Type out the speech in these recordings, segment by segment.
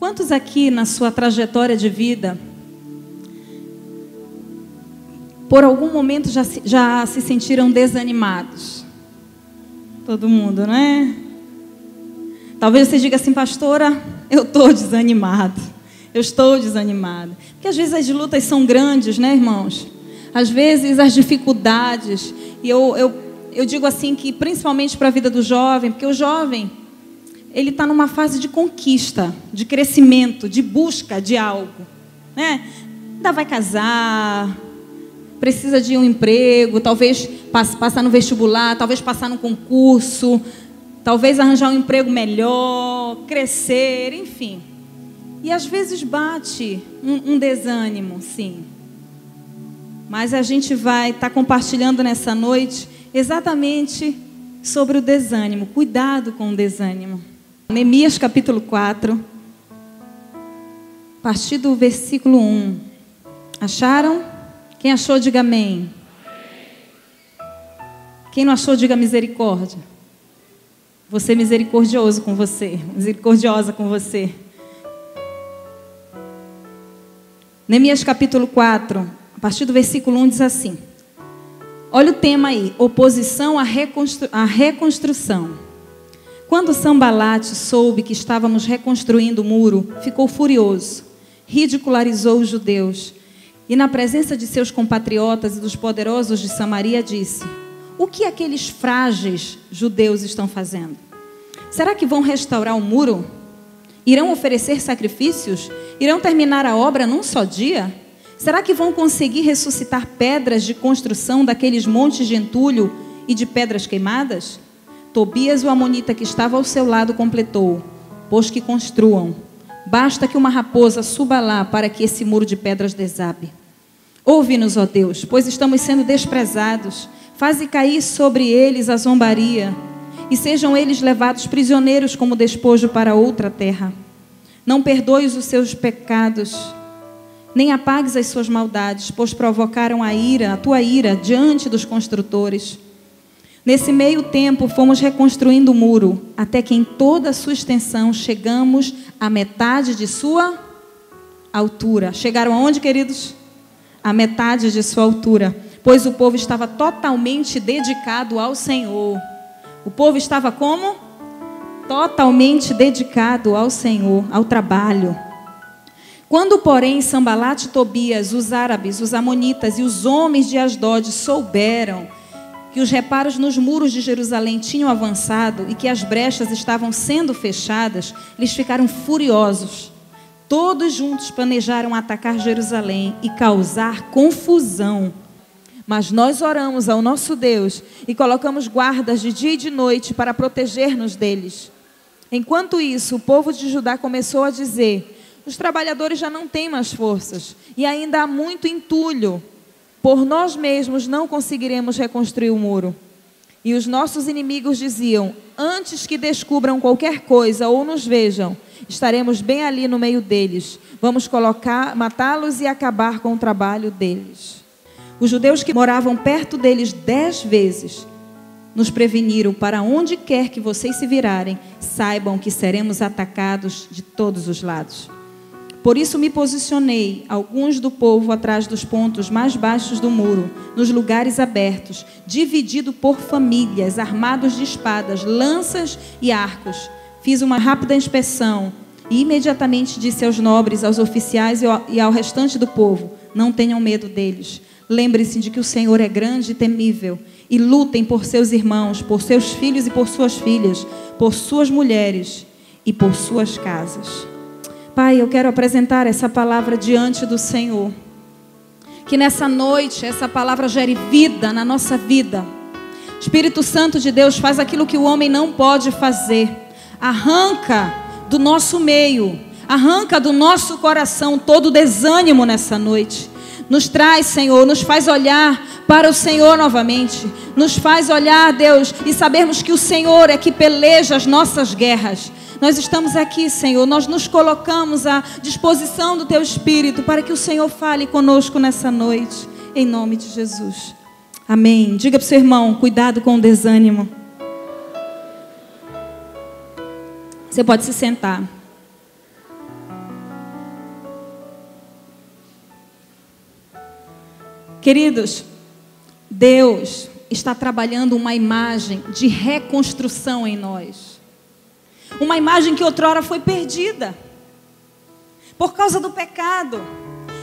Quantos aqui na sua trajetória de vida, por algum momento já se sentiram desanimados? Todo mundo, né? Talvez você diga assim: pastora, eu estou desanimado. Eu estou desanimado. Porque às vezes as lutas são grandes, né, irmãos? Às vezes as dificuldades. E eu digo assim que principalmente para a vida do jovem, porque o jovem, ele está numa fase de conquista, de crescimento, de busca de algo, né? Ainda vai casar, precisa de um emprego, talvez passar no vestibular, talvez passar no concurso, talvez arranjar um emprego melhor, crescer, enfim. E às vezes bate um desânimo, sim. Mas a gente vai estar compartilhando nessa noite exatamente sobre o desânimo. Cuidado com o desânimo. Neemias capítulo 4, a partir do versículo 1. Acharam? Quem achou, diga amém. Quem não achou, diga misericórdia. Vou ser misericordioso com você, misericordiosa com você. Neemias capítulo 4, a partir do versículo 1 diz assim. Olha o tema aí: oposição à reconstrução. Quando Sambalate soube que estávamos reconstruindo o muro, ficou furioso, ridicularizou os judeus e, na presença de seus compatriotas e dos poderosos de Samaria, disse: o que aqueles frágeis judeus estão fazendo? Será que vão restaurar o muro? Irão oferecer sacrifícios? Irão terminar a obra num só dia? Será que vão conseguir ressuscitar pedras de construção daqueles montes de entulho e de pedras queimadas? Tobias, o amonita que estava ao seu lado, completou: pois que construam. Basta que uma raposa suba lá para que esse muro de pedras desabe. Ouve-nos, ó Deus, pois estamos sendo desprezados. Faze cair sobre eles a zombaria, e sejam eles levados prisioneiros como despojo para outra terra. Não perdoes os seus pecados, nem apagues as suas maldades, pois provocaram a tua ira diante dos construtores. Nesse meio tempo fomos reconstruindo o muro, até que em toda a sua extensão chegamos à metade de sua altura. Chegaram aonde, queridos? À metade de sua altura, pois o povo estava totalmente dedicado ao Senhor. O povo estava como? Totalmente dedicado ao Senhor, ao trabalho. Quando, porém, Sambalate e Tobias, os árabes, os amonitas e os homens de Asdod souberam que os reparos nos muros de Jerusalém tinham avançado e que as brechas estavam sendo fechadas, eles ficaram furiosos. Todos juntos planejaram atacar Jerusalém e causar confusão. Mas nós oramos ao nosso Deus e colocamos guardas de dia e de noite para proteger-nos deles. Enquanto isso, o povo de Judá começou a dizer: os trabalhadores já não têm mais forças e ainda há muito entulho. Por nós mesmos não conseguiremos reconstruir o muro. E os nossos inimigos diziam: antes que descubram qualquer coisa ou nos vejam, estaremos bem ali no meio deles. Vamos matá-los e acabar com o trabalho deles. Os judeus que moravam perto deles 10 vezes nos preveniram: para onde quer que vocês se virarem, saibam que seremos atacados de todos os lados. Por isso me posicionei, alguns do povo atrás dos pontos mais baixos do muro, nos lugares abertos, dividido por famílias, armados de espadas, lanças e arcos. Fiz uma rápida inspeção e imediatamente disse aos nobres, aos oficiais e ao restante do povo: não tenham medo deles. Lembre-se de que o Senhor é grande e temível, e lutem por seus irmãos, por seus filhos e por suas filhas, por suas mulheres e por suas casas. Pai, eu quero apresentar essa palavra diante do Senhor. Que nessa noite essa palavra gere vida na nossa vida. Espírito Santo de Deus, faz aquilo que o homem não pode fazer. Arranca do nosso meio, arranca do nosso coração todo o desânimo nessa noite. Nos traz, Senhor, nos faz olhar para o Senhor novamente. Nos faz olhar, Deus, e sabermos que o Senhor é que peleja as nossas guerras. Nós estamos aqui, Senhor, nós nos colocamos à disposição do Teu Espírito para que o Senhor fale conosco nessa noite, em nome de Jesus. Amém. Diga para o seu irmão: cuidado com o desânimo. Você pode se sentar. Queridos, Deus está trabalhando uma imagem de reconstrução em nós. Uma imagem que outrora foi perdida por causa do pecado.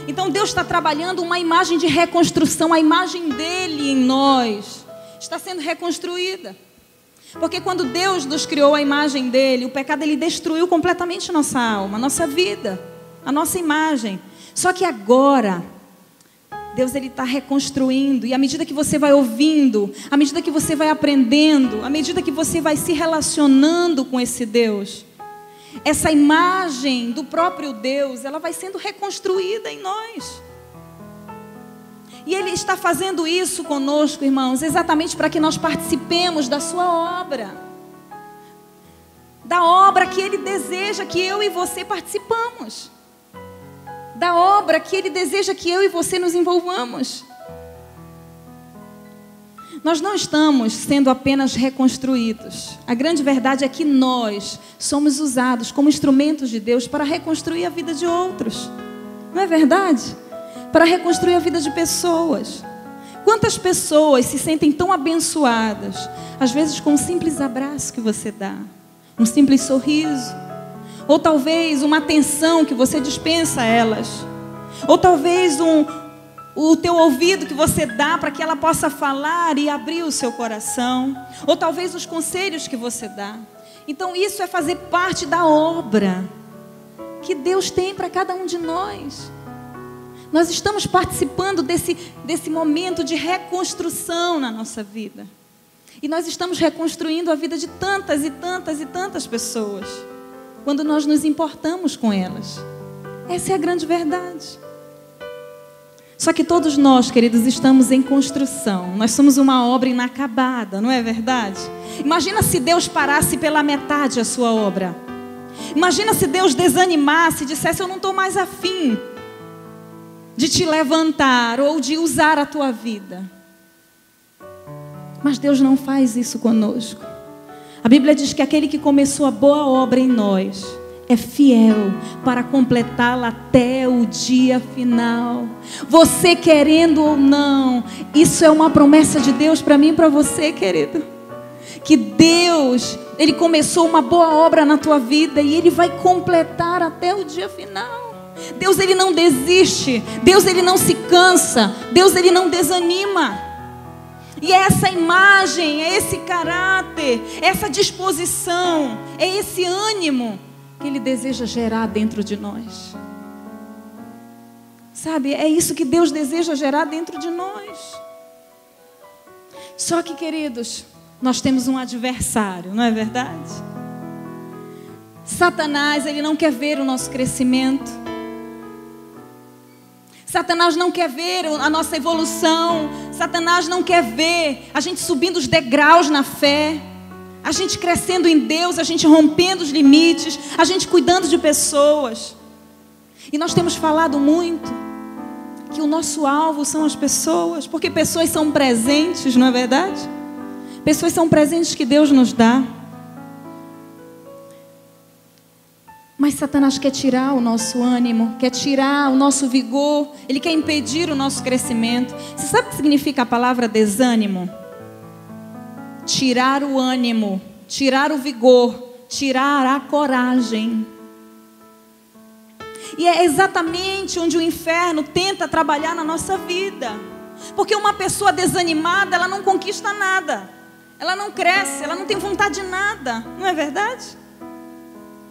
Então Deus está trabalhando uma imagem de reconstrução. A imagem dele em nós está sendo reconstruída. Porque quando Deus nos criou a imagem dele, o pecado ele destruiu completamente nossa alma, nossa vida, a nossa imagem. Só que agora Deus ele está reconstruindo, e à medida que você vai ouvindo, à medida que você vai aprendendo, à medida que você vai se relacionando com esse Deus, essa imagem do próprio Deus, ela vai sendo reconstruída em nós. E Ele está fazendo isso conosco, irmãos, exatamente para que nós participemos da sua obra. Da obra que Ele deseja que eu e você participamos. Da obra que Ele deseja que eu e você nos envolvamos. Nós não estamos sendo apenas reconstruídos. A grande verdade é que nós somos usados como instrumentos de Deus para reconstruir a vida de outros. Não é verdade? Para reconstruir a vida de pessoas. Quantas pessoas se sentem tão abençoadas, às vezes com um simples abraço que você dá, um simples sorriso, ou talvez uma atenção que você dispensa a elas, ou talvez o teu ouvido que você dá para que ela possa falar e abrir o seu coração, ou talvez os conselhos que você dá. Então isso é fazer parte da obra que Deus tem para cada um de nós. Nós estamos participando desse momento de reconstrução na nossa vida. E nós estamos reconstruindo a vida de tantas e tantas e tantas pessoas, quando nós nos importamos com elas. Essa é a grande verdade. Só que todos nós, queridos, estamos em construção. Nós somos uma obra inacabada, não é verdade? Imagina se Deus parasse pela metade a sua obra. Imagina se Deus desanimasse e dissesse: eu não estou mais afim de te levantar ou de usar a tua vida. Mas Deus não faz isso conosco. A Bíblia diz que aquele que começou a boa obra em nós é fiel para completá-la até o dia final. Você querendo ou não, isso é uma promessa de Deus para mim e para você, querido. Que Deus, Ele começou uma boa obra na tua vida e Ele vai completar até o dia final. Deus ele não desiste, Deus ele não se cansa, Deus ele não desanima. E é essa imagem, é esse caráter, essa disposição, é esse ânimo que Ele deseja gerar dentro de nós. Sabe, é isso que Deus deseja gerar dentro de nós. Só que, queridos, nós temos um adversário, não é verdade? Satanás, ele não quer ver o nosso crescimento. Satanás não quer ver a nossa evolução. Satanás não quer ver a gente subindo os degraus na fé, a gente crescendo em Deus, a gente rompendo os limites, a gente cuidando de pessoas. E nós temos falado muito que o nosso alvo são as pessoas, porque pessoas são presentes, não é verdade? Pessoas são presentes que Deus nos dá. Mas Satanás quer tirar o nosso ânimo, quer tirar o nosso vigor, ele quer impedir o nosso crescimento. Você sabe o que significa a palavra desânimo? Tirar o ânimo, tirar o vigor, tirar a coragem. E é exatamente onde o inferno tenta trabalhar na nossa vida. Porque uma pessoa desanimada, ela não conquista nada. Ela não cresce, ela não tem vontade de nada, não é verdade?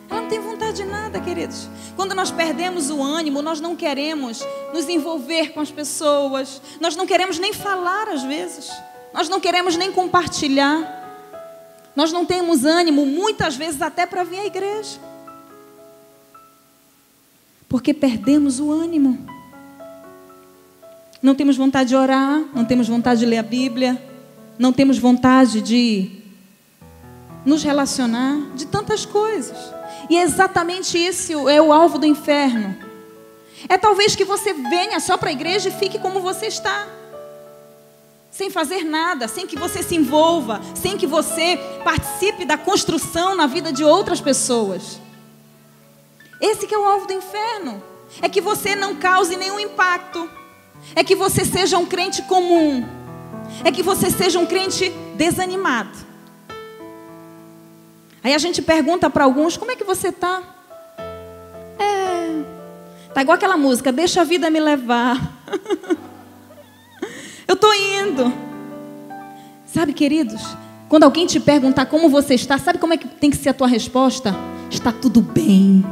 Ela não tem vontade de nada, queridos. Quando nós perdemos o ânimo, nós não queremos nos envolver com as pessoas. Nós não queremos nem falar às vezes. Nós não queremos nem compartilhar. Nós não temos ânimo, muitas vezes até para vir à igreja. Porque perdemos o ânimo. Não temos vontade de orar, não temos vontade de ler a Bíblia, não temos vontade de nos relacionar, de tantas coisas. E é exatamente isso, é o alvo do inferno. É talvez que você venha só para a igreja e fique como você está, sem fazer nada, sem que você se envolva, sem que você participe da construção na vida de outras pessoas. Esse que é o alvo do inferno. É que você não cause nenhum impacto, é que você seja um crente comum, é que você seja um crente desanimado. Aí a gente pergunta para alguns, como é que você está? Tá igual aquela música, deixa a vida me levar. Eu estou indo. Sabe, queridos, quando alguém te perguntar como você está, sabe como é que tem que ser a tua resposta? Está tudo bem.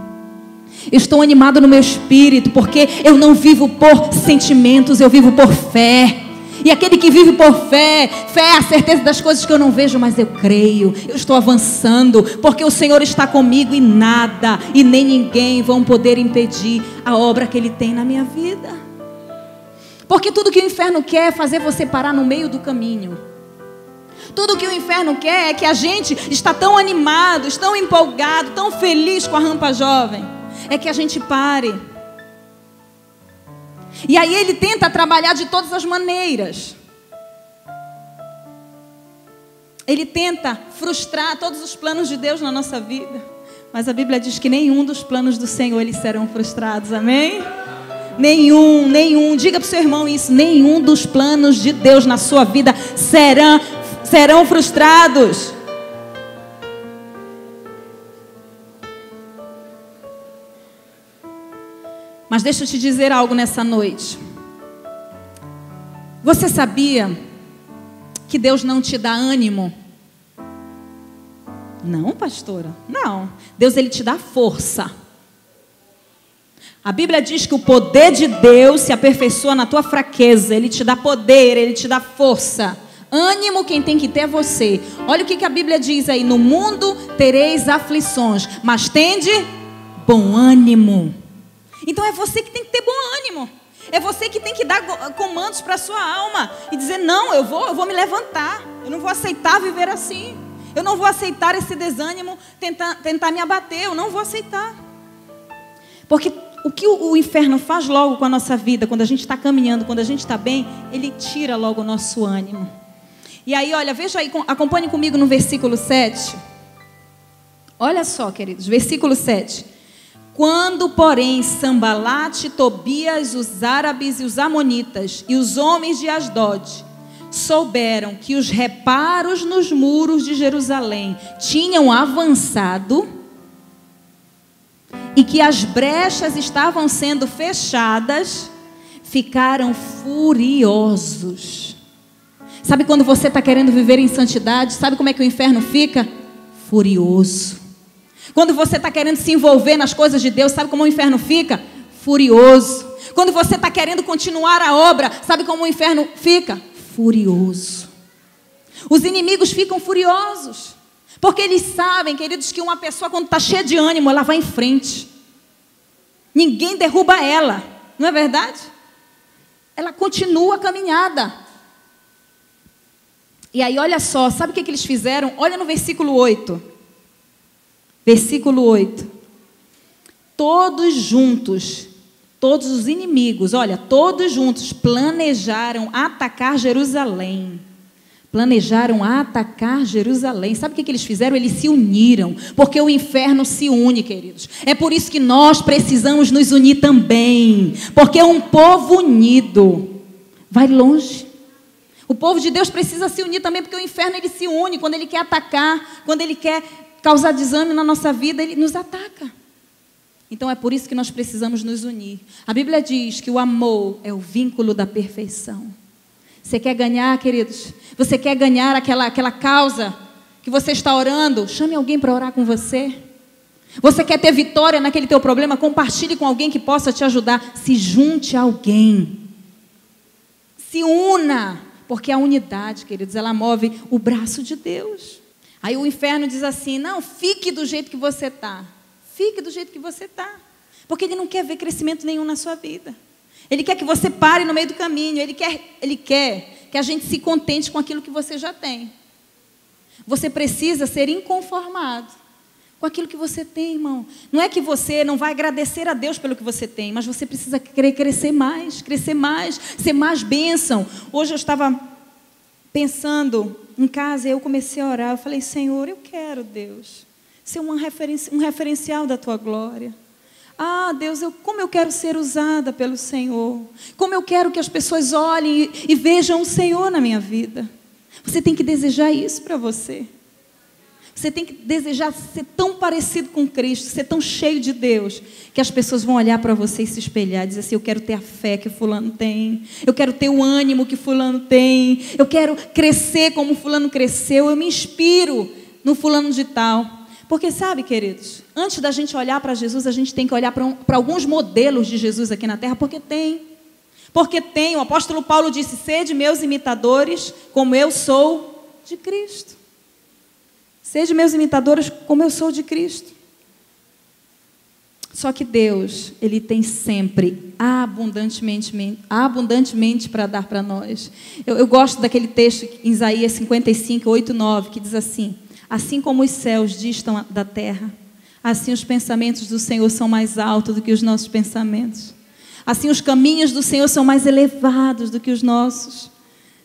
Eu estou animado no meu espírito, porque eu não vivo por sentimentos, eu vivo por fé. E aquele que vive por fé, fé é a certeza das coisas que eu não vejo, mas eu creio, eu estou avançando, porque o Senhor está comigo e nada, e nem ninguém vão poder impedir a obra que Ele tem na minha vida. Porque tudo que o inferno quer é fazer você parar no meio do caminho. Tudo que o inferno quer é que a gente está tão animado, tão empolgado, tão feliz com a rampa jovem, é que a gente pare. E aí ele tenta trabalhar de todas as maneiras. Ele tenta frustrar todos os planos de Deus na nossa vida. Mas a Bíblia diz que nenhum dos planos do Senhor eles serão frustrados, amém? Nenhum. Diga para o seu irmão isso. Nenhum dos planos de Deus na sua vida serão frustrados. Mas deixa eu te dizer algo nessa noite. Você sabia que Deus não te dá ânimo? Não, pastora, não. Deus, Ele te dá força. A Bíblia diz que o poder de Deus se aperfeiçoa na tua fraqueza. Ele te dá poder, Ele te dá força. Ânimo quem tem que ter é você. Olha o que a Bíblia diz aí. No mundo tereis aflições, mas tende bom ânimo. Então é você que tem que ter bom ânimo. É você que tem que dar comandos para a sua alma. E dizer, não, eu vou me levantar. Eu não vou aceitar viver assim. Eu não vou aceitar esse desânimo tentar me abater. Eu não vou aceitar. Porque o que o inferno faz logo com a nossa vida, quando a gente está caminhando, quando a gente está bem, ele tira logo o nosso ânimo. E aí, olha, veja aí, acompanhe comigo no versículo 7. Olha só, queridos, versículo 7. Quando, porém, Sambalate, Tobias, os árabes e os amonitas e os homens de Asdod souberam que os reparos nos muros de Jerusalém tinham avançado e que as brechas estavam sendo fechadas, ficaram furiosos. Sabe quando você está querendo viver em santidade, sabe como é que o inferno fica? Furioso. Quando você está querendo se envolver nas coisas de Deus, sabe como o inferno fica? Furioso. Quando você está querendo continuar a obra, sabe como o inferno fica? Furioso. Os inimigos ficam furiosos. Porque eles sabem, queridos, que uma pessoa quando está cheia de ânimo, ela vai em frente. Ninguém derruba ela. Não é verdade? Ela continua a caminhada. E aí, olha só, sabe o que eles fizeram? Olha no versículo 8. Versículo 8. Todos juntos, todos os inimigos, olha, todos juntos planejaram atacar Jerusalém. Planejaram atacar Jerusalém. Sabe o que eles fizeram? Eles se uniram, porque o inferno se une, queridos. É por isso que nós precisamos nos unir também, porque um povo unido vai longe. O povo de Deus precisa se unir também, porque o inferno ele se une quando ele quer atacar, quando ele quer causar desânimo na nossa vida, ele nos ataca. Então é por isso que nós precisamos nos unir. A Bíblia diz que o amor é o vínculo da perfeição. Você quer ganhar, queridos? Você quer ganhar aquela causa que você está orando? Chame alguém para orar com você. Você quer ter vitória naquele teu problema? Compartilhe com alguém que possa te ajudar. Se junte a alguém. Se una. Porque a unidade, queridos, ela move o braço de Deus. Aí o inferno diz assim, não, fique do jeito que você está. Fique do jeito que você está. Porque ele não quer ver crescimento nenhum na sua vida. Ele quer que você pare no meio do caminho. Ele quer que a gente se contente com aquilo que você já tem. Você precisa ser inconformado com aquilo que você tem, irmão. Não é que você não vai agradecer a Deus pelo que você tem, mas você precisa querer crescer mais, ser mais bênção. Hoje eu estava pensando em casa, eu comecei a orar, eu falei, Senhor, eu quero, Deus, ser um referencial da Tua glória. Ah, Deus, como eu quero ser usada pelo Senhor. Como eu quero que as pessoas olhem e vejam o Senhor na minha vida. Você tem que desejar isso para você. Você tem que desejar ser tão parecido com Cristo, ser tão cheio de Deus, que as pessoas vão olhar para você e se espelhar, dizer assim, eu quero ter a fé que fulano tem, eu quero ter o ânimo que fulano tem, eu quero crescer como fulano cresceu, eu me inspiro no fulano de tal. Porque sabe, queridos, antes da gente olhar para Jesus, a gente tem que olhar para alguns modelos de Jesus aqui na terra, porque tem. Porque tem, o apóstolo Paulo disse, sede meus imitadores, como eu sou de Cristo. Sede meus imitadores como eu sou de Cristo. Só que Deus, Ele tem sempre abundantemente para dar para nós. Eu gosto daquele texto em Isaías 55, 8, 9, que diz assim, assim como os céus distam da terra, assim os pensamentos do Senhor são mais altos do que os nossos pensamentos. Assim os caminhos do Senhor são mais elevados do que os nossos.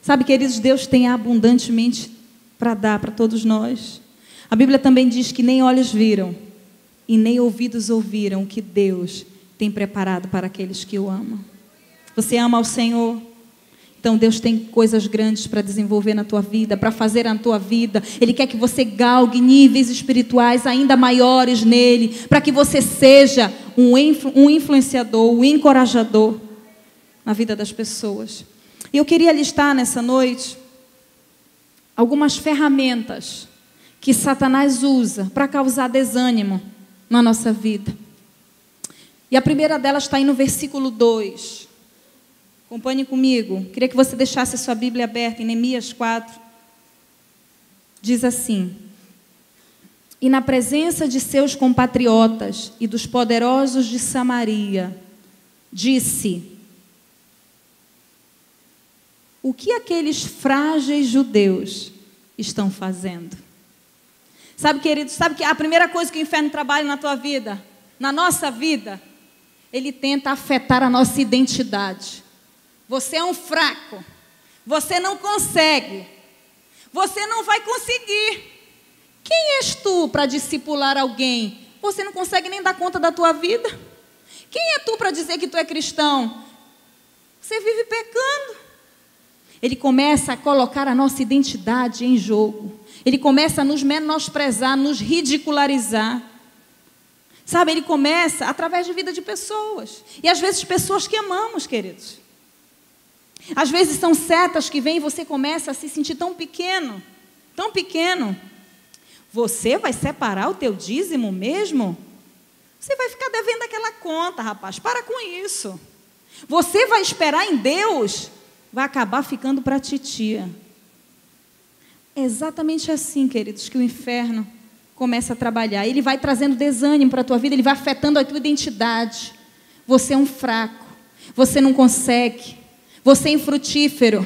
Sabe, queridos, Deus tem abundantemente para dar para todos nós. A Bíblia também diz que nem olhos viram e nem ouvidos ouviram o que Deus tem preparado para aqueles que o amam. Você ama ao Senhor? Então Deus tem coisas grandes para desenvolver na tua vida, para fazer na tua vida. Ele quer que você galgue níveis espirituais ainda maiores nele, para que você seja um influenciador, um encorajador na vida das pessoas. E eu queria listar nessa noite algumas ferramentas que Satanás usa para causar desânimo na nossa vida. E a primeira delas está aí no versículo 2. Acompanhe comigo. Queria que você deixasse a sua Bíblia aberta em Neemias 4. Diz assim: e na presença de seus compatriotas e dos poderosos de Samaria, disse: o que aqueles frágeis judeus estão fazendo? Sabe, queridos, sabe que a primeira coisa que o inferno trabalha na tua vida, na nossa vida, ele tenta afetar a nossa identidade. Você é um fraco, você não consegue, você não vai conseguir. Quem és tu para discipular alguém? Você não consegue nem dar conta da tua vida. Quem é tu para dizer que tu é cristão? Você vive pecando. Ele começa a colocar a nossa identidade em jogo. Ele começa a nos menosprezar, nos ridicularizar. Sabe, ele começa através de vida de pessoas. E às vezes pessoas que amamos, queridos. Às vezes são setas que vêm e você começa a se sentir tão pequeno. Tão pequeno. Você vai separar o teu dízimo mesmo? Você vai ficar devendo aquela conta, rapaz. Para com isso. Você vai esperar em Deus? Vai acabar ficando para a titia. É exatamente assim, queridos, que o inferno começa a trabalhar. Ele vai trazendo desânimo para a tua vida, ele vai afetando a tua identidade. Você é um fraco, você não consegue, você é infrutífero,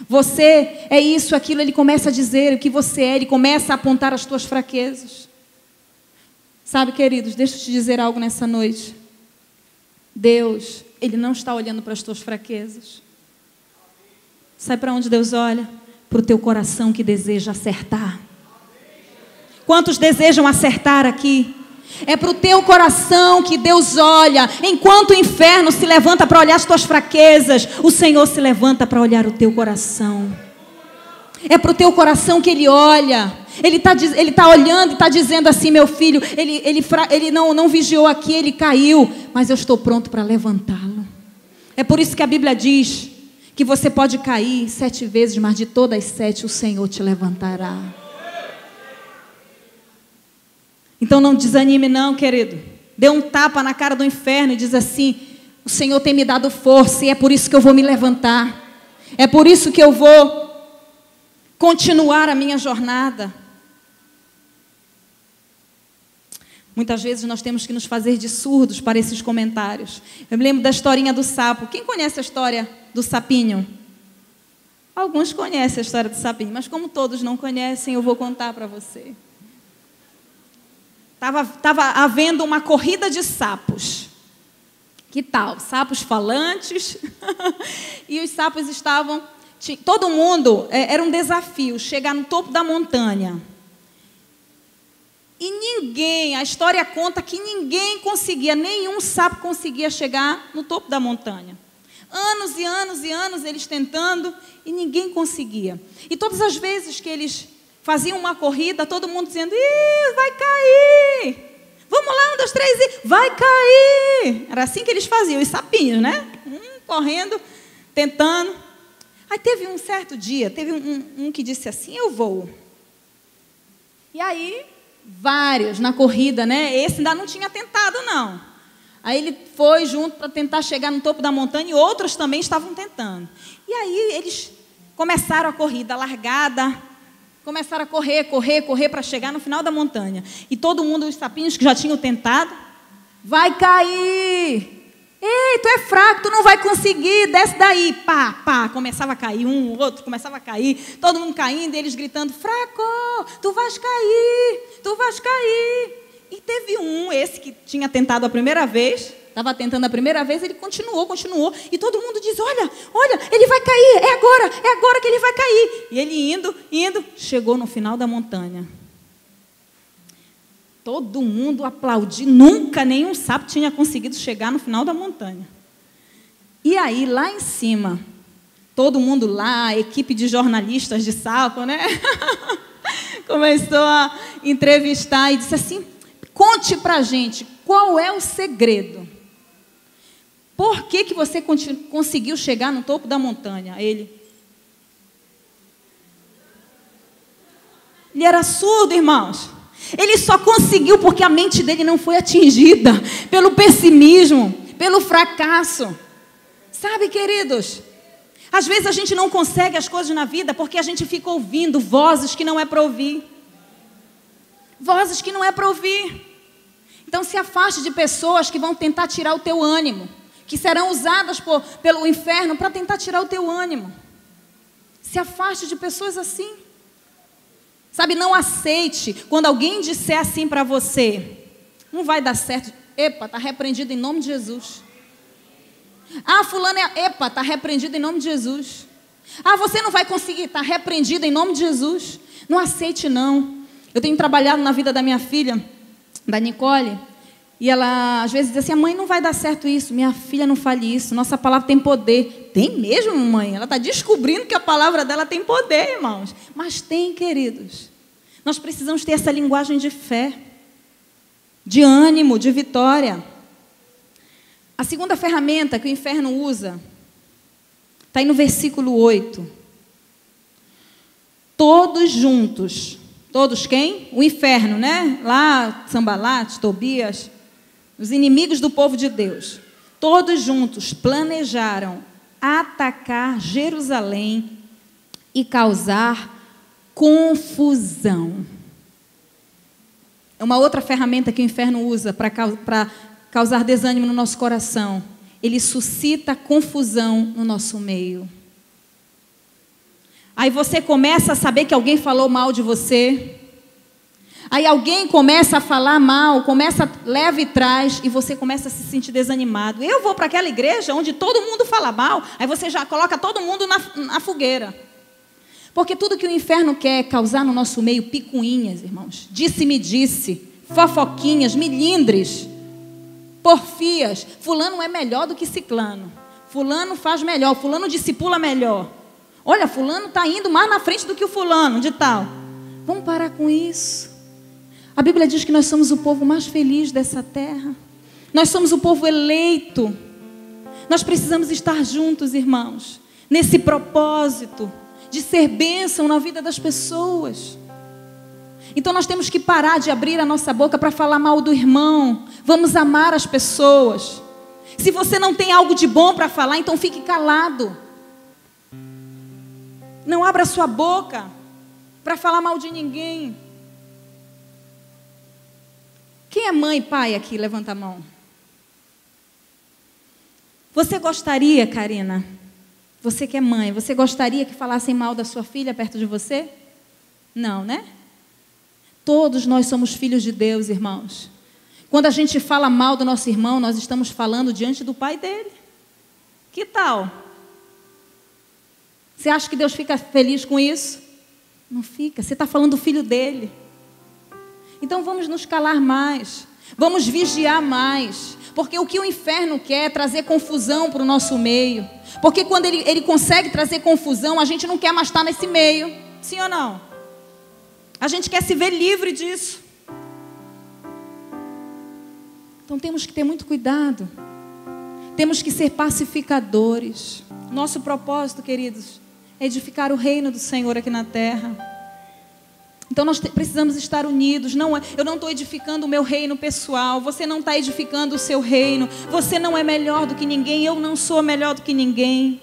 você é isso, aquilo. Ele começa a dizer o que você é, ele começa a apontar as tuas fraquezas. Sabe, queridos, deixa eu te dizer algo nessa noite. Deus, Ele não está olhando para as tuas fraquezas. Sabe para onde Deus olha? Para o teu coração que deseja acertar. Quantos desejam acertar aqui? É para o teu coração que Deus olha. Enquanto o inferno se levanta para olhar as tuas fraquezas, o Senhor se levanta para olhar o teu coração. É para o teu coração que Ele olha. Ele tá olhando e está dizendo assim: meu filho, ele não vigiou aqui, ele caiu, mas eu estou pronto para levantá-lo. É por isso que a Bíblia diz que você pode cair 7 vezes, mas de todas as 7 o Senhor te levantará. Então não desanime não, querido. Dê um tapa na cara do inferno e diz assim: o Senhor tem me dado força e é por isso que eu vou me levantar. É por isso que eu vou continuar a minha jornada. Muitas vezes nós temos que nos fazer de surdos para esses comentários. Eu me lembro da historinha do sapo. Quem conhece a história do sapinho? Alguns conhecem a história do sapinho, mas como todos não conhecem, eu vou contar para você. Estava havendo uma corrida de sapos. Que tal? Sapos falantes. E os sapos estavam... Todo mundo... Era um desafio chegar no topo da montanha. E ninguém, a história conta que ninguém conseguia, nenhum sapo conseguia chegar no topo da montanha. Anos e anos e anos eles tentando e ninguém conseguia. E todas as vezes que eles faziam uma corrida, todo mundo dizendo: ih, vai cair! Vamos lá, 1, 2, 3 e vai cair! Era assim que eles faziam, os sapinhos, né? Correndo, tentando. Aí teve um certo dia, teve um que disse assim: eu vou. E aí, vários na corrida, né? Esse ainda não tinha tentado, não. Aí ele foi junto para tentar chegar no topo da montanha e outros também estavam tentando. E aí eles começaram a corrida, a largada, começaram a correr para chegar no final da montanha. E todo mundo, os sapinhos que já tinham tentado: vai cair! Ei, tu é fraco, tu não vai conseguir, desce daí. Pá, pá, começava a cair, um, outro começava a cair, todo mundo caindo, e eles gritando: fraco, tu vais cair, tu vais cair. E teve esse que tinha tentado a primeira vez, estava tentando a primeira vez, ele continuou, e todo mundo diz: olha, ele vai cair, é agora que ele vai cair. E ele indo, chegou no final da montanha. Todo mundo aplaudiu, nunca nenhum sapo tinha conseguido chegar no final da montanha. E aí, lá em cima, todo mundo lá, a equipe de jornalistas de sapo, né? Começou a entrevistar e disse assim: conte pra gente, qual é o segredo? Por que você conseguiu chegar no topo da montanha? Ele era surdo, irmãos. Ele só conseguiu porque a mente dele não foi atingida pelo pessimismo, pelo fracasso. Sabe, queridos, às vezes a gente não consegue as coisas na vida porque a gente fica ouvindo vozes que não é para ouvir. Vozes que não é para ouvir. Então se afaste de pessoas que vão tentar tirar o teu ânimo, que serão usadas pelo inferno para tentar tirar o teu ânimo. Se afaste de pessoas assim. Sabe, não aceite quando alguém disser assim para você: não vai dar certo. Epa, está repreendido em nome de Jesus. Ah, fulano epa, está repreendido em nome de Jesus. Ah, você não vai conseguir, está repreendido em nome de Jesus. Não aceite, não. Eu tenho trabalhado na vida da minha filha, da Nicole, e ela às vezes diz assim: a mãe, não vai dar certo isso, minha filha, não fale isso, nossa palavra tem poder. Tem mesmo, mãe? Ela está descobrindo que a palavra dela tem poder, irmãos. Mas tem, queridos. Nós precisamos ter essa linguagem de fé, de ânimo, de vitória. A segunda ferramenta que o inferno usa está aí no versículo 8. Todos juntos. Todos quem? O inferno, né? Lá, Sambalate, Tobias, os inimigos do povo de Deus. Todos juntos planejaram atacar Jerusalém e causar confusão. É uma outra ferramenta que o inferno usa para causar desânimo no nosso coração. Ele suscita confusão no nosso meio. Aí você começa a saber que alguém falou mal de você. Aí alguém começa a falar mal, leva e traz, e você começa a se sentir desanimado. Eu vou para aquela igreja onde todo mundo fala mal, aí você já coloca todo mundo na fogueira. Porque tudo que o inferno quer é causar no nosso meio picuinhas, irmãos. Disse-me disse, fofoquinhas, milindres, porfias. Fulano é melhor do que ciclano. Fulano faz melhor, fulano discipula melhor. Olha, fulano está indo mais na frente do que o fulano de tal. Vamos parar com isso. A Bíblia diz que nós somos o povo mais feliz dessa terra. Nós somos o povo eleito. Nós precisamos estar juntos, irmãos, nesse propósito de ser bênção na vida das pessoas. Então nós temos que parar de abrir a nossa boca para falar mal do irmão. Vamos amar as pessoas. Se você não tem algo de bom para falar, então fique calado. Não abra sua boca para falar mal de ninguém. Quem é mãe e pai aqui? Levanta a mão. Você gostaria, Karina, você que é mãe, você gostaria que falassem mal da sua filha perto de você? Não, né? Todos nós somos filhos de Deus, irmãos. Quando a gente fala mal do nosso irmão, nós estamos falando diante do pai dele. Que tal? Você acha que Deus fica feliz com isso? Não fica. Você está falando do filho dele. Então vamos nos calar mais, vamos vigiar mais, porque o que o inferno quer é trazer confusão para o nosso meio, porque quando ele consegue trazer confusão, a gente não quer mais estar nesse meio, sim ou não? A gente quer se ver livre disso. Então temos que ter muito cuidado, temos que ser pacificadores. Nosso propósito, queridos, é edificar o reino do Senhor aqui na terra. Então nós precisamos estar unidos. Eu não estou edificando o meu reino pessoal, você não está edificando o seu reino, você não é melhor do que ninguém, eu não sou melhor do que ninguém.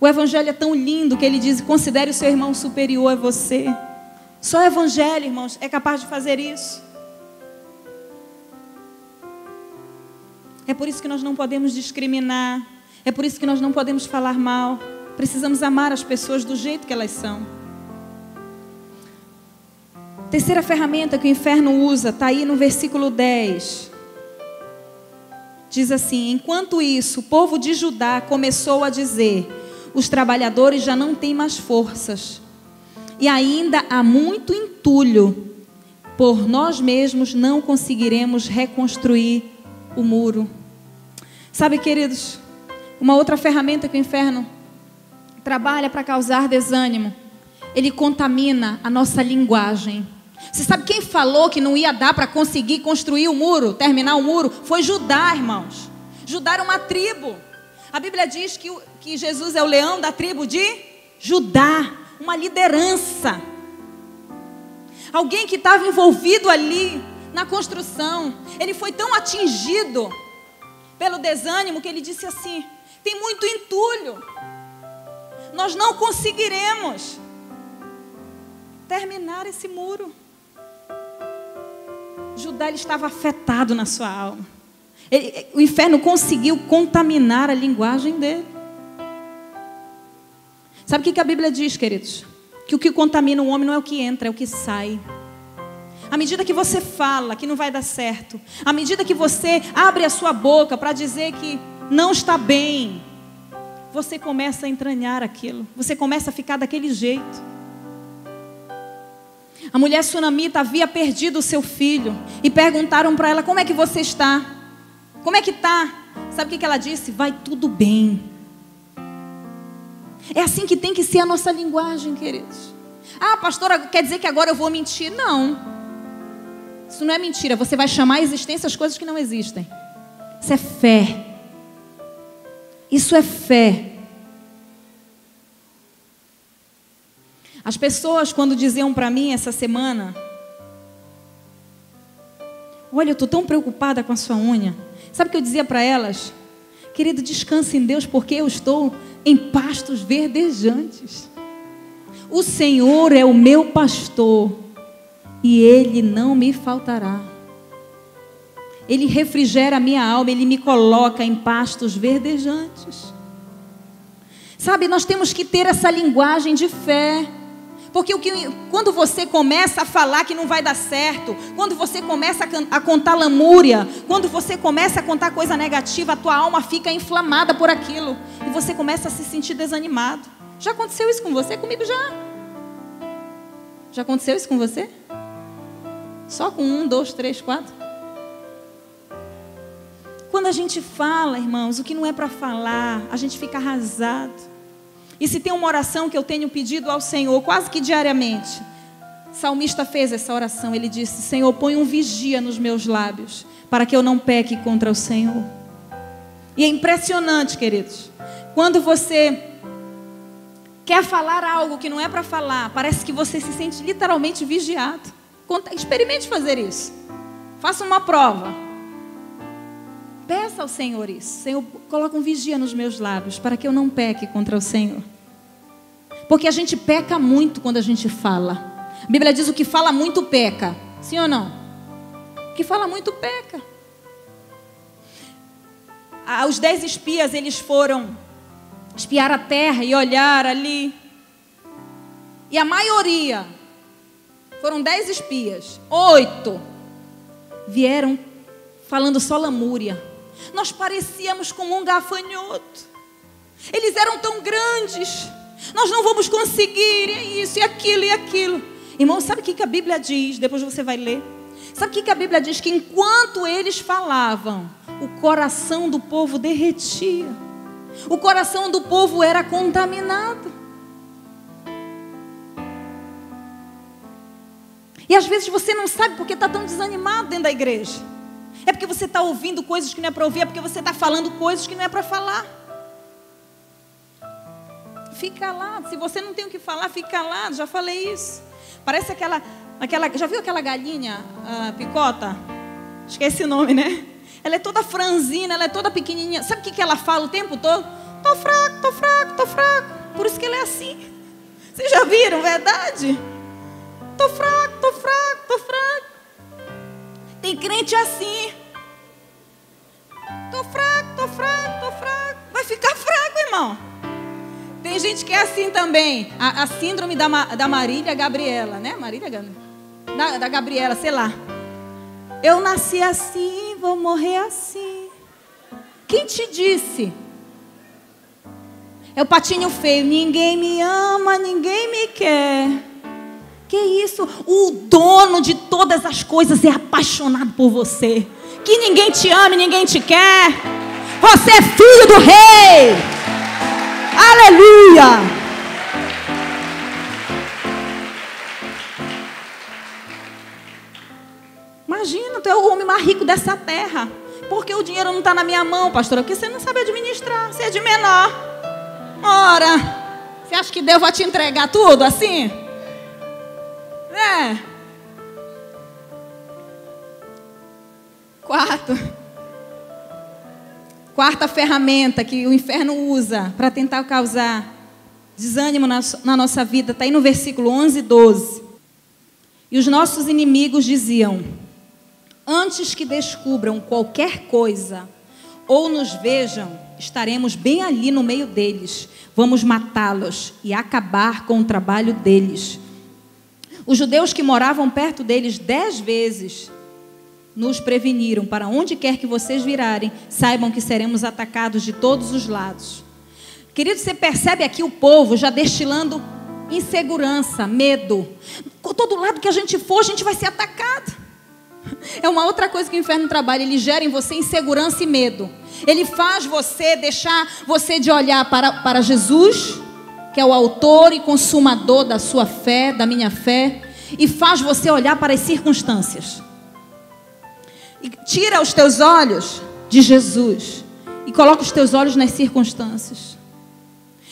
O evangelho é tão lindo que ele diz: considere o seu irmão superior a você. Só o evangelho, irmãos, é capaz de fazer isso. É por isso que nós não podemos discriminar, é por isso que nós não podemos falar mal. Precisamos amar as pessoas do jeito que elas são. Terceira ferramenta que o inferno usa, está aí no versículo 10. Diz assim: enquanto isso, o povo de Judá começou a dizer: os trabalhadores já não têm mais forças, e ainda há muito entulho, por nós mesmos não conseguiremos reconstruir o muro. Sabe, queridos, uma outra ferramenta que o inferno trabalha para causar desânimo, ele contamina a nossa linguagem. Você sabe quem falou que não ia dar para conseguir construir o muro, terminar o muro? Foi Judá, irmãos. Judá era uma tribo. A Bíblia diz que Jesus é o leão da tribo de Judá, uma liderança. Alguém que estava envolvido ali na construção. Ele foi tão atingido pelo desânimo que ele disse assim: tem muito entulho, nós não conseguiremos terminar esse muro. Judá, ele estava afetado na sua alma. O inferno conseguiu contaminar a linguagem dele. Sabe o que a Bíblia diz, queridos? Que o que contamina o homem não é o que entra, é o que sai. À medida que você fala que não vai dar certo, à medida que você abre a sua boca para dizer que não está bem, você começa a entranhar aquilo, você começa a ficar daquele jeito. A mulher sunamita havia perdido o seu filho e perguntaram para ela: como é que você está? Como é que está? Sabe o que ela disse? Vai tudo bem. É assim que tem que ser a nossa linguagem, queridos. Ah, pastora, quer dizer que agora eu vou mentir? Não. Isso não é mentira. Você vai chamar à existência as coisas que não existem. Isso é fé. Isso é fé. As pessoas, quando diziam para mim essa semana: olha, eu estou tão preocupada com a sua unha. Sabe o que eu dizia para elas? Querido, descanse em Deus, porque eu estou em pastos verdejantes. O Senhor é o meu pastor e Ele não me faltará. Ele refrigera a minha alma, Ele me coloca em pastos verdejantes. Sabe, nós temos que ter essa linguagem de fé. Porque quando você começa a falar que não vai dar certo, quando você começa a contar lamúria, quando você começa a contar coisa negativa, a tua alma fica inflamada por aquilo. E você começa a se sentir desanimado. Já aconteceu isso com você? Comigo já. Já aconteceu isso com você? Só com 1, 2, 3, 4? Quando a gente fala, irmãos, o que não é para falar, a gente fica arrasado. E se tem uma oração que eu tenho pedido ao Senhor quase que diariamente, o salmista fez essa oração. Ele disse: Senhor, põe um vigia nos meus lábios, para que eu não peque contra o Senhor. E é impressionante, queridos, quando você quer falar algo que não é para falar, parece que você se sente literalmente vigiado. Experimente fazer isso. Faça uma prova. Peça ao Senhor isso. Senhor, coloca um vigia nos meus lábios, para que eu não peque contra o Senhor. Porque a gente peca muito quando a gente fala. A Bíblia diz: o que fala muito peca. Sim ou não? O que fala muito peca. Os 10 espias, eles foram espiar a terra e olhar ali. E a maioria, foram 10 espias, 8 vieram falando só lamúria. Nós parecíamos como um gafanhoto. Eles eram tão grandes. Nós não vamos conseguir, é isso e aquilo e aquilo. Irmão, sabe o que a Bíblia diz? Depois você vai ler. Sabe o que a Bíblia diz? Que enquanto eles falavam, o coração do povo derretia. O coração do povo era contaminado. E às vezes você não sabe porque está tão desanimado dentro da igreja. É porque você está ouvindo coisas que não é para ouvir. É porque você está falando coisas que não é para falar. Fica calado. Se você não tem o que falar, fica calado. Já falei isso. Parece aquela já viu aquela galinha picota? Esqueci o nome, né? Ela é toda franzina, ela é toda pequenininha. Sabe o que ela fala o tempo todo? Tô fraco, tô fraco, tô fraco. Por isso que ela é assim. Vocês já viram, verdade? Tô fraco, tô fraco, tô fraco. Tem crente assim. Tô fraco, tô fraco, tô fraco. Vai ficar fraco, irmão. Tem gente que é assim também. A síndrome da Marília Gabriela, né? Da Gabriela, sei lá. Eu nasci assim, vou morrer assim. Quem te disse? É o patinho feio. Ninguém me ama, ninguém me quer. Que isso? O dono de todas as coisas é apaixonado por você. Que ninguém te ama, ninguém te quer. Você é filho do rei. Aleluia! Imagina, tu é o homem mais rico dessa terra. Por que o dinheiro não está na minha mão, pastora? Porque você não sabe administrar, você é de menor. Ora, você acha que Deus vai te entregar tudo assim? Quarta ferramenta que o inferno usa para tentar causar desânimo na nossa vida, está aí no versículo 11 e 12. E os nossos inimigos diziam: antes que descubram qualquer coisa ou nos vejam, estaremos bem ali no meio deles. Vamos matá-los e acabar com o trabalho deles. Os judeus que moravam perto deles 10 vezes nos preveniram: para onde quer que vocês virarem, saibam que seremos atacados de todos os lados. Querido, você percebe aqui o povo já destilando insegurança, medo. Todo lado que a gente for, a gente vai ser atacado. É uma outra coisa que o inferno trabalha. Ele gera em você insegurança e medo. Ele faz você deixar você de olhar para Jesus, que é o autor e consumador da sua fé, da minha fé, e faz você olhar para as circunstâncias. E tira os teus olhos de Jesus e coloca os teus olhos nas circunstâncias.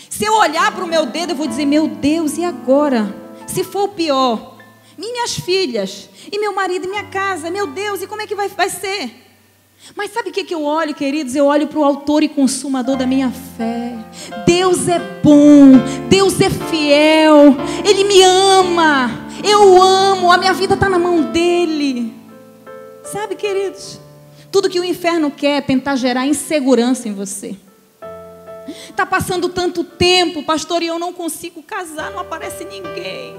Se eu olhar para o meu dedo, eu vou dizer: meu Deus, e agora? Se for o pior, minhas filhas, e meu marido, e minha casa, meu Deus, e como é que vai ser? Mas sabe o que eu olho, queridos? Eu olho para o autor e consumador da minha fé. Deus é bom, Deus é fiel, Ele me ama, eu amo, a minha vida está na mão dEle. Sabe, queridos? Tudo que o inferno quer é tentar gerar insegurança em você. Está passando tanto tempo, pastor, e eu não consigo casar, não aparece ninguém.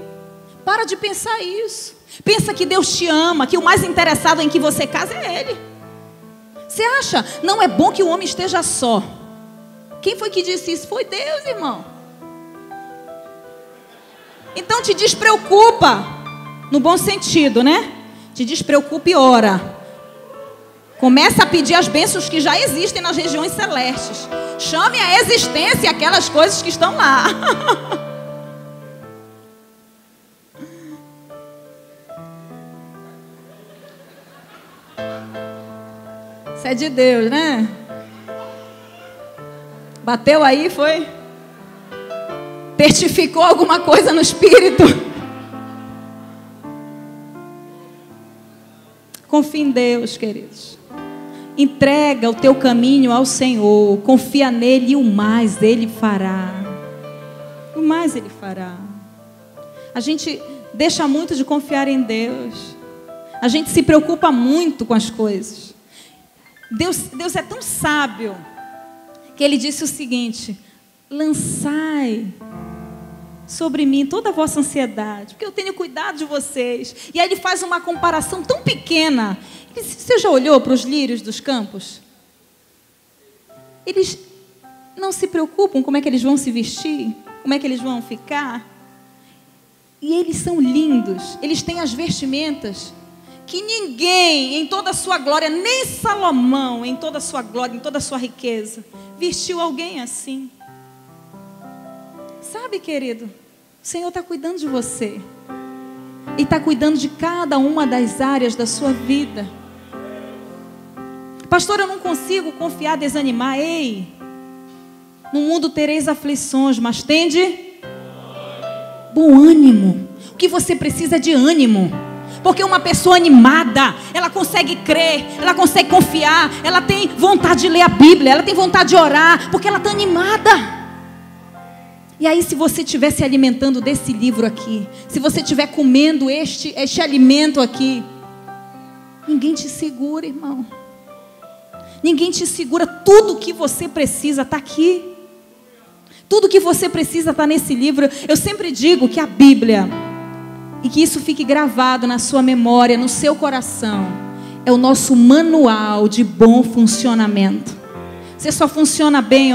Para de pensar isso. Pensa que Deus te ama, que o mais interessado em que você case é Ele. Você acha? Não é bom que o homem esteja só. Quem foi que disse isso? Foi Deus, irmão. Então te despreocupa, no bom sentido, né? Te despreocupe e ora. Começa a pedir as bênçãos que já existem nas regiões celestes. Chame à existência aquelas coisas que estão lá. Isso é de Deus, né? Bateu aí, foi? Testificou alguma coisa no espírito? Confia em Deus, queridos. Entrega o teu caminho ao Senhor. Confia nele e o mais Ele fará. O mais Ele fará. A gente deixa muito de confiar em Deus. A gente se preocupa muito com as coisas. Deus é tão sábio que Ele disse o seguinte: lançai sobre mim toda a vossa ansiedade, porque eu tenho cuidado de vocês. E aí Ele faz uma comparação tão pequena. Você já olhou para os lírios dos campos? Eles não se preocupam como é que eles vão se vestir, como é que eles vão ficar. E eles são lindos, eles têm as vestimentas que ninguém em toda a sua glória, nem Salomão em toda a sua glória, em toda a sua riqueza, vestiu alguém assim. Sabe, querido, o Senhor está cuidando de você. E está cuidando de cada uma das áreas da sua vida. Pastor, eu não consigo confiar, desanimar. Ei, no mundo tereis aflições, mas tende bom ânimo. O que você precisa é de ânimo. Porque uma pessoa animada, ela consegue crer, ela consegue confiar, ela tem vontade de ler a Bíblia, ela tem vontade de orar, porque ela está animada. E aí, se você estiver se alimentando desse livro aqui, se você estiver comendo este alimento aqui, ninguém te segura, irmão. Ninguém te segura. Tudo que você precisa está aqui. Tudo que você precisa está nesse livro. Eu sempre digo que a Bíblia, e que isso fique gravado na sua memória, no seu coração, é o nosso manual de bom funcionamento. Você só funciona bem,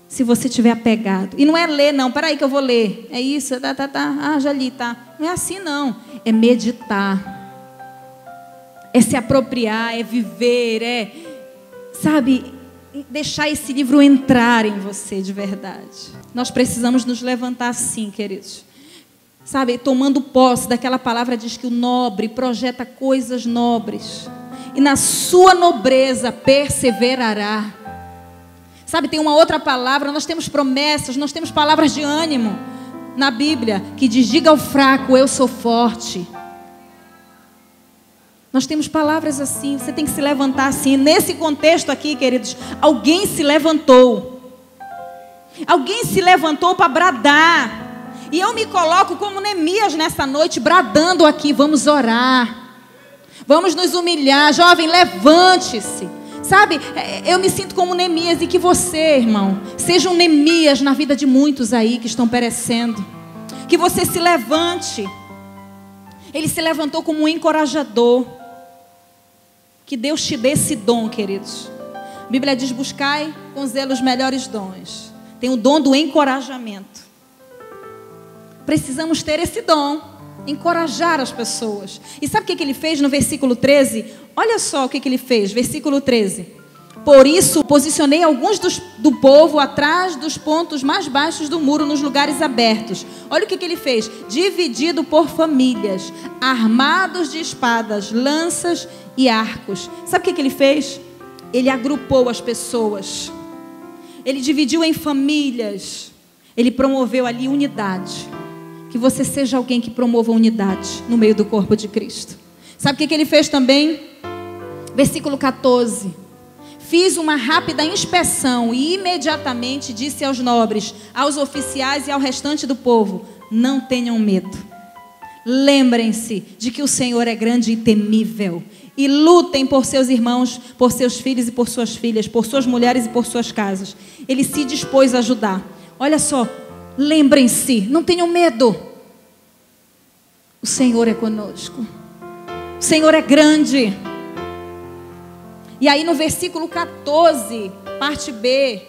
se você estiver apegado. E não é ler, não. Peraí que eu vou ler. É isso, tá. Ah, já li, tá. Não é assim, não. É meditar. É se apropriar, é viver, sabe, deixar esse livro entrar em você de verdade. Nós precisamos nos levantar assim, queridos. Sabe, tomando posse daquela palavra, diz que o nobre projeta coisas nobres. E na sua nobreza perseverará. Sabe, tem uma outra palavra, nós temos promessas, nós temos palavras de ânimo na Bíblia, que diz, diga ao fraco, eu sou forte. Nós temos palavras assim, você tem que se levantar assim. Nesse contexto aqui, queridos, alguém se levantou. Alguém se levantou para bradar. E eu me coloco como Neemias nessa noite, bradando aqui, vamos orar. Vamos nos humilhar. Jovem, levante-se. Sabe, eu me sinto como Neemias, e que você, irmão, seja um Neemias na vida de muitos aí que estão perecendo. Que você se levante. Ele se levantou como um encorajador. Que Deus te dê esse dom, queridos. A Bíblia diz, buscai com zelo os melhores dons. Tem o dom do encorajamento. Precisamos ter esse dom, encorajar as pessoas. E sabe o que ele fez no versículo 13? Olha só o que ele fez, versículo 13. Por isso, posicionei alguns do povo atrás dos pontos mais baixos do muro, nos lugares abertos. Olha o que ele fez. Dividido por famílias, armados de espadas, lanças e arcos. Sabe o que ele fez? Ele agrupou as pessoas. Ele dividiu em famílias. Ele promoveu ali unidade. Que você seja alguém que promova unidade no meio do corpo de Cristo. Sabe o que ele fez também? Versículo 14. Fiz uma rápida inspeção e imediatamente disse aos nobres, aos oficiais e ao restante do povo, não tenham medo. Lembrem-se de que o Senhor é grande e temível. E lutem por seus irmãos, por seus filhos e por suas filhas, por suas mulheres e por suas casas. Ele se dispôs a ajudar. Olha só, lembrem-se, não tenham medo. O Senhor é conosco. O Senhor é grande. E aí no versículo 14, parte B,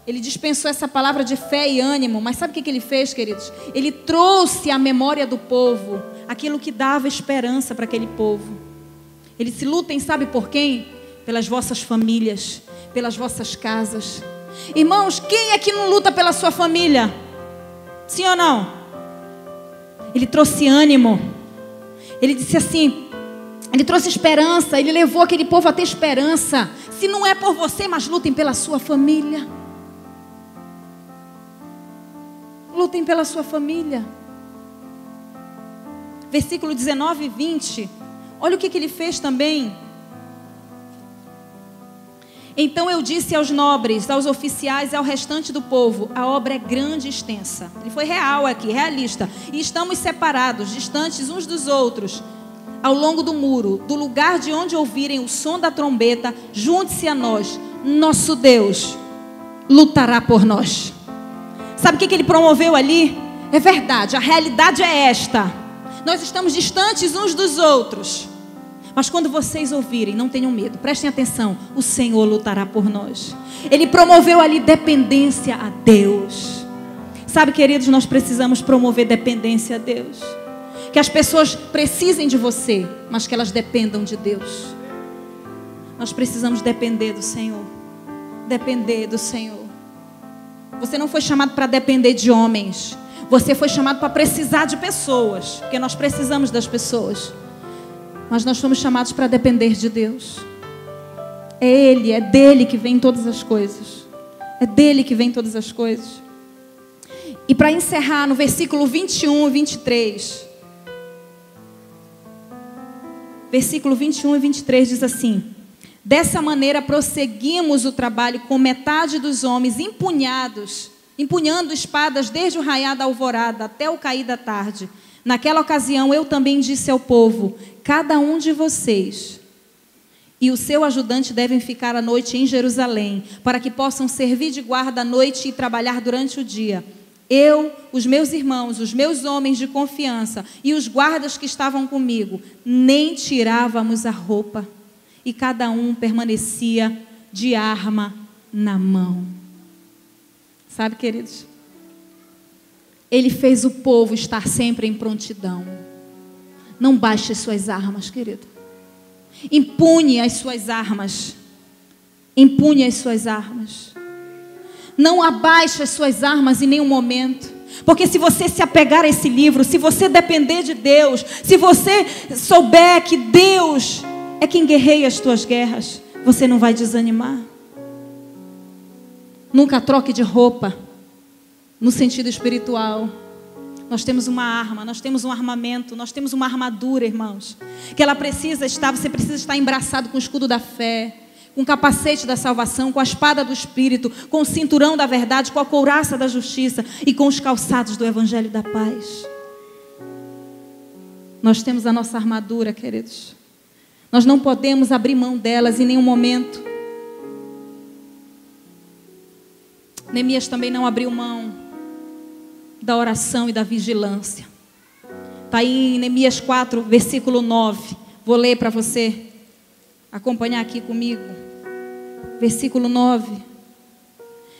ele dispensou essa palavra de fé e ânimo. Mas sabe o que ele fez, queridos? Ele trouxe à memória do povo aquilo que dava esperança para aquele povo. Ele disse, lutem, sabe por quem? Pelas vossas famílias, pelas vossas casas. Irmãos, quem é que não luta pela sua família? Sim ou não? Ele trouxe ânimo. Ele disse assim, ele trouxe esperança. Ele levou aquele povo a ter esperança. Se não é por você, mas lutem pela sua família. Lutem pela sua família. Versículo 19 e 20. Olha o que ele fez também. Então eu disse aos nobres, aos oficiais e ao restante do povo, a obra é grande e extensa. Ele foi real aqui, realista. E estamos separados, distantes uns dos outros, ao longo do muro. Do lugar de onde ouvirem o som da trombeta, junte-se a nós. Nosso Deus lutará por nós. Sabe o que ele promoveu ali? É verdade, a realidade é esta. Nós estamos distantes uns dos outros. Mas quando vocês ouvirem, não tenham medo, prestem atenção, o Senhor lutará por nós. Ele promoveu ali dependência a Deus. Sabe, queridos, nós precisamos promover dependência a Deus. Que as pessoas precisem de você, mas que elas dependam de Deus. Nós precisamos depender do Senhor. Depender do Senhor. Você não foi chamado para depender de homens. Você foi chamado para precisar de pessoas. Porque nós precisamos das pessoas. Mas nós fomos chamados para depender de Deus. É Ele, é dele que vem todas as coisas. É dele que vem todas as coisas. E para encerrar, no versículo 21 e 23. Versículo 21 e 23 diz assim: dessa maneira prosseguimos o trabalho com metade dos homens empunhando espadas desde o raiar da alvorada até o cair da tarde. Naquela ocasião eu também disse ao povo: cada um de vocês e o seu ajudante devem ficar à noite em Jerusalém, para que possam servir de guarda à noite e trabalhar durante o dia. Eu, os meus irmãos, os meus homens de confiança e os guardas que estavam comigo, nem tirávamos a roupa, e cada um permanecia de arma na mão. Sabe, queridos? Ele fez o povo estar sempre em prontidão. Não baixe as suas armas, querido. Empunhe as suas armas. Empunhe as suas armas. Não abaixe as suas armas em nenhum momento. Porque se você se apegar a esse livro, se você depender de Deus, se você souber que Deus é quem guerreia as tuas guerras, você não vai desanimar. Nunca troque de roupa. No sentido espiritual. Nós temos uma arma, nós temos um armamento, nós temos uma armadura, irmãos. Que ela precisa estar, você precisa estar embraçado com o escudo da fé, com o capacete da salvação, com a espada do Espírito, com o cinturão da verdade, com a couraça da justiça e com os calçados do Evangelho da paz. Nós temos a nossa armadura, queridos. Nós não podemos abrir mão delas em nenhum momento. Neemias também não abriu mão da oração e da vigilância. Está aí em Neemias 4, versículo 9. Vou ler para você acompanhar aqui comigo. Versículo 9.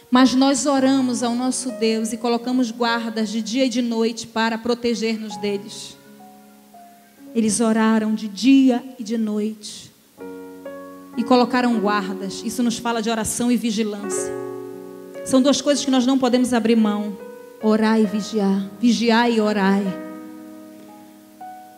Mas nós oramos ao nosso Deus e colocamos guardas de dia e de noite para proteger-nos deles. Eles oraram de dia e de noite e colocaram guardas. Isso nos fala de oração e vigilância. São duas coisas que nós não podemos abrir mão: orar e vigiar. Vigiar e orar.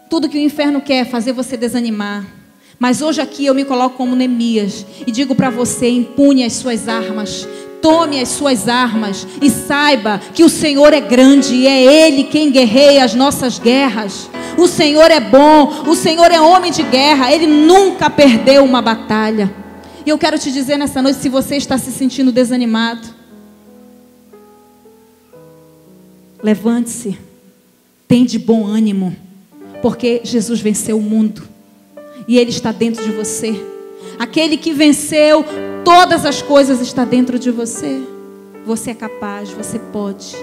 Tudo que o inferno quer é fazer você desanimar. Mas hoje aqui eu me coloco como Neemias e digo para você: empunhe as suas armas, tome as suas armas e saiba que o Senhor é grande e é Ele quem guerreia as nossas guerras. O Senhor é bom, o Senhor é homem de guerra, Ele nunca perdeu uma batalha. E eu quero te dizer nessa noite, se você está se sentindo desanimado, levante-se, tem de bom ânimo, porque Jesus venceu o mundo e Ele está dentro de você. Aquele que venceu todas as coisas está dentro de você. Você é capaz, você pode,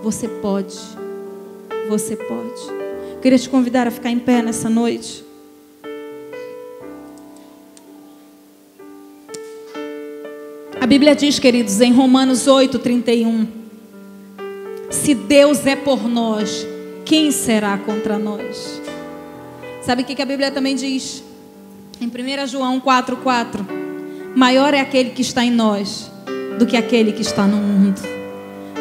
você pode, você pode. Queria te convidar a ficar em pé nessa noite. A Bíblia diz, queridos, em Romanos 8:31, se Deus é por nós, quem será contra nós? Sabe o que a Bíblia também diz? Em 1 João 4:4, maior é aquele que está em nós do que aquele que está no mundo.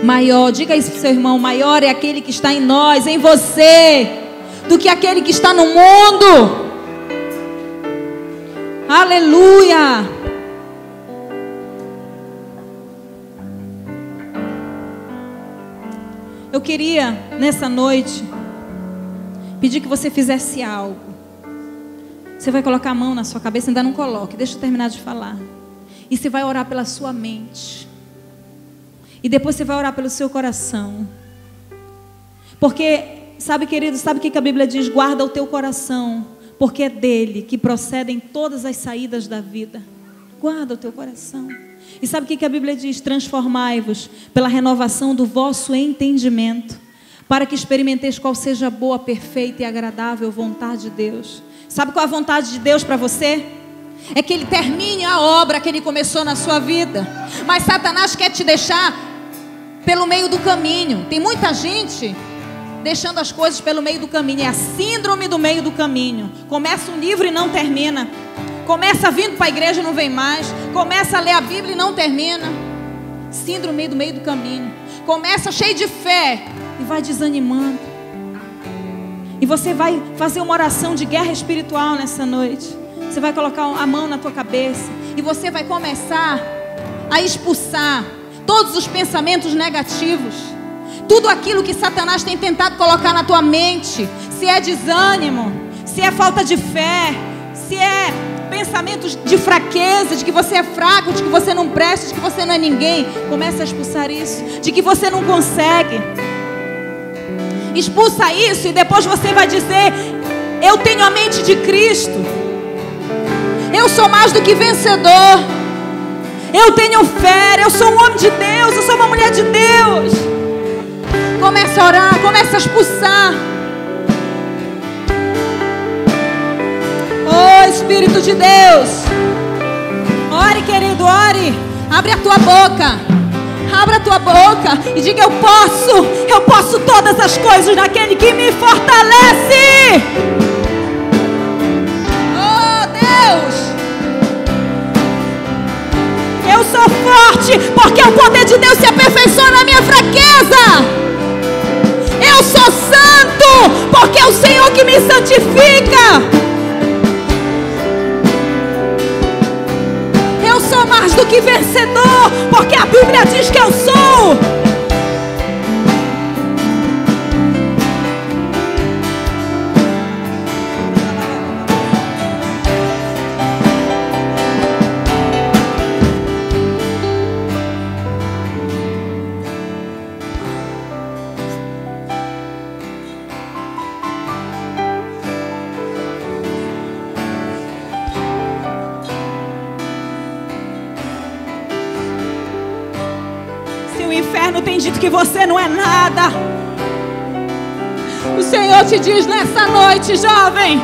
Maior, diga isso para o seu irmão: maior é aquele que está em nós, em você, do que aquele que está no mundo. Aleluia! Eu queria, nessa noite, pedir que você fizesse algo. Você vai colocar a mão na sua cabeça, ainda não coloque, deixa eu terminar de falar. E você vai orar pela sua mente. E depois você vai orar pelo seu coração. Porque, sabe, querido, sabe o que a Bíblia diz? Guarda o teu coração, porque é dele que procedem todas as saídas da vida. Guarda o teu coração. E sabe o que a Bíblia diz? Transformai-vos pela renovação do vosso entendimento, para que experimenteis qual seja a boa, perfeita e agradável vontade de Deus. Sabe qual é a vontade de Deus para você? É que Ele termine a obra que Ele começou na sua vida. Mas Satanás quer te deixar pelo meio do caminho. Tem muita gente deixando as coisas pelo meio do caminho. É a síndrome do meio do caminho. Começa um livro e não termina. Começa vindo para a igreja e não vem mais. Começa a ler a Bíblia e não termina. Síndrome do meio do caminho. Começa cheio de fé e vai desanimando. E você vai fazer uma oração de guerra espiritual nessa noite. Você vai colocar a mão na tua cabeça e você vai começar a expulsar todos os pensamentos negativos. Tudo aquilo que Satanás tem tentado colocar na tua mente. Se é desânimo, se é falta de fé, se é pensamentos de fraqueza, de que você é fraco, de que você não presta, de que você não é ninguém. Começa a expulsar isso. De que você não consegue. Expulsa isso e depois você vai dizer: eu tenho a mente de Cristo. Eu sou mais do que vencedor. Eu tenho fé. Eu sou um homem de Deus. Eu sou uma mulher de Deus. Começa a orar. Começa a expulsar. Oh, Espírito de Deus. Ore, querido, ore. Abre a tua boca. Abra a tua boca e diga: eu posso todas as coisas naquele que me fortalece. Oh, Deus, eu sou forte porque o poder de Deus se aperfeiçoa na minha fraqueza. Eu sou santo porque é o Senhor que me santifica. Eu sou mais do que vencedor, porque a Bíblia diz que eu sou. Tem dito que você não é nada. O Senhor te diz nessa noite, jovem: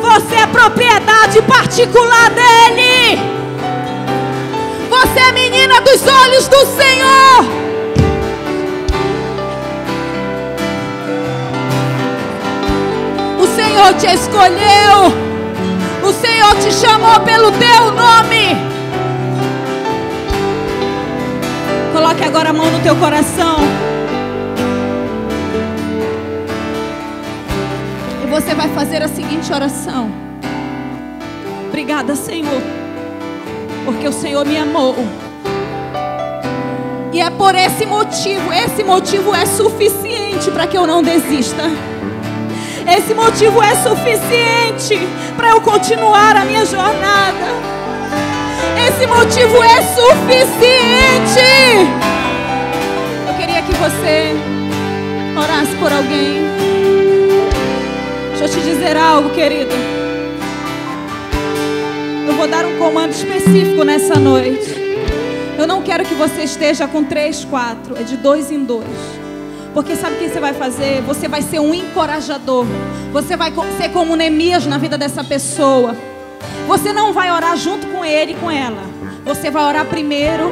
você é propriedade particular dEle. Você é menina dos olhos do Senhor. O Senhor te escolheu. O Senhor te chamou pelo teu nome. Coloque agora a mão no teu coração. E você vai fazer a seguinte oração: obrigada, Senhor, porque o Senhor me amou. E é por esse motivo é suficiente para que eu não desista. Esse motivo é suficiente para eu continuar a minha jornada. Esse motivo é suficiente. Eu queria que você orasse por alguém. Deixa eu te dizer algo, querido. Eu vou dar um comando específico nessa noite. Eu não quero que você esteja com 3, 4. É de 2 em 2. Porque sabe o que você vai fazer? Você vai ser um encorajador. Você vai ser como Neemias na vida dessa pessoa. Você não vai orar junto com ele e com ela. Você vai orar primeiro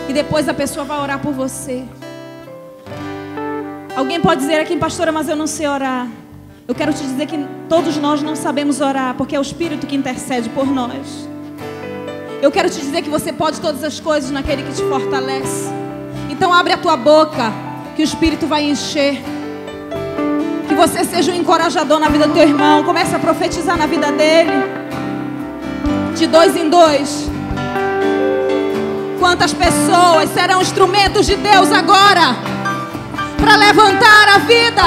e depois a pessoa vai orar por você. Alguém pode dizer aqui: pastora, mas eu não sei orar. Eu quero te dizer que todos nós não sabemos orar, porque é o Espírito que intercede por nós. Eu quero te dizer que você pode todas as coisas naquele que te fortalece. Então abre a tua boca, que o Espírito vai encher. Que você seja um encorajador na vida do teu irmão. Comece a profetizar na vida dele. De 2 em 2. Quantas pessoas serão instrumentos de Deus agora para levantar a vida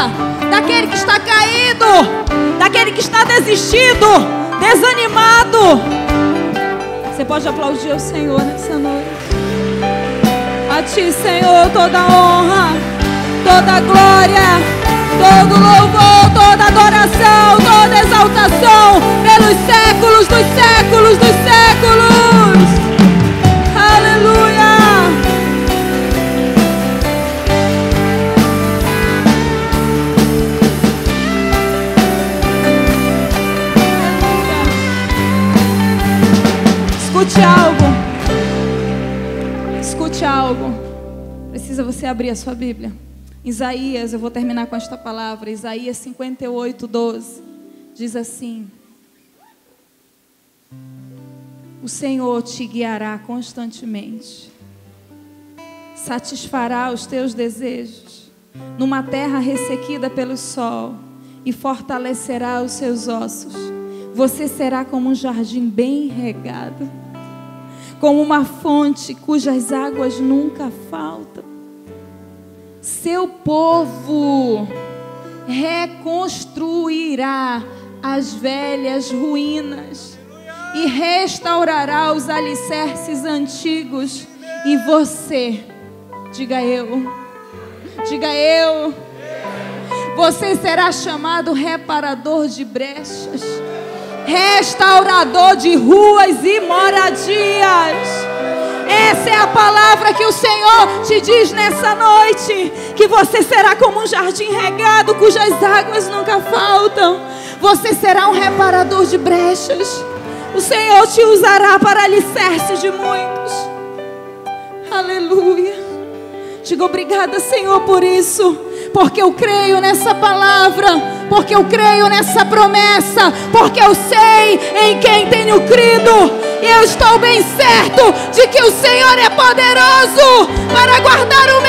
daquele que está caído, daquele que está desistido, desanimado. Você pode aplaudir o Senhor nessa noite. A ti, Senhor, toda honra, toda glória, todo louvor, toda adoração, toda exaltação pelos séculos dos séculos dos séculos. Aleluia. Escute algo. Escute algo. precisa você abrir a sua Bíblia. Isaías, eu vou terminar com esta palavra. Isaías 58:12 diz assim: o Senhor te guiará constantemente, satisfará os teus desejos numa terra ressequida pelo sol e fortalecerá os seus ossos. Você será como um jardim bem regado, como uma fonte cujas águas nunca faltam. Seu povo reconstruirá as velhas ruínas e restaurará os alicerces antigos. E você, diga eu, você será chamado reparador de brechas, restaurador de ruas e moradias. Essa é a palavra que o Senhor te diz nessa noite, que você será como um jardim regado, cujas águas nunca faltam. Você será um reparador de brechas. O Senhor te usará para alicerce de muitos. Aleluia. Digo obrigada, Senhor, por isso, porque eu creio nessa palavra, porque eu creio nessa promessa, porque eu sei em quem tenho crido. E eu estou bem certo de que o Senhor é poderoso para guardar o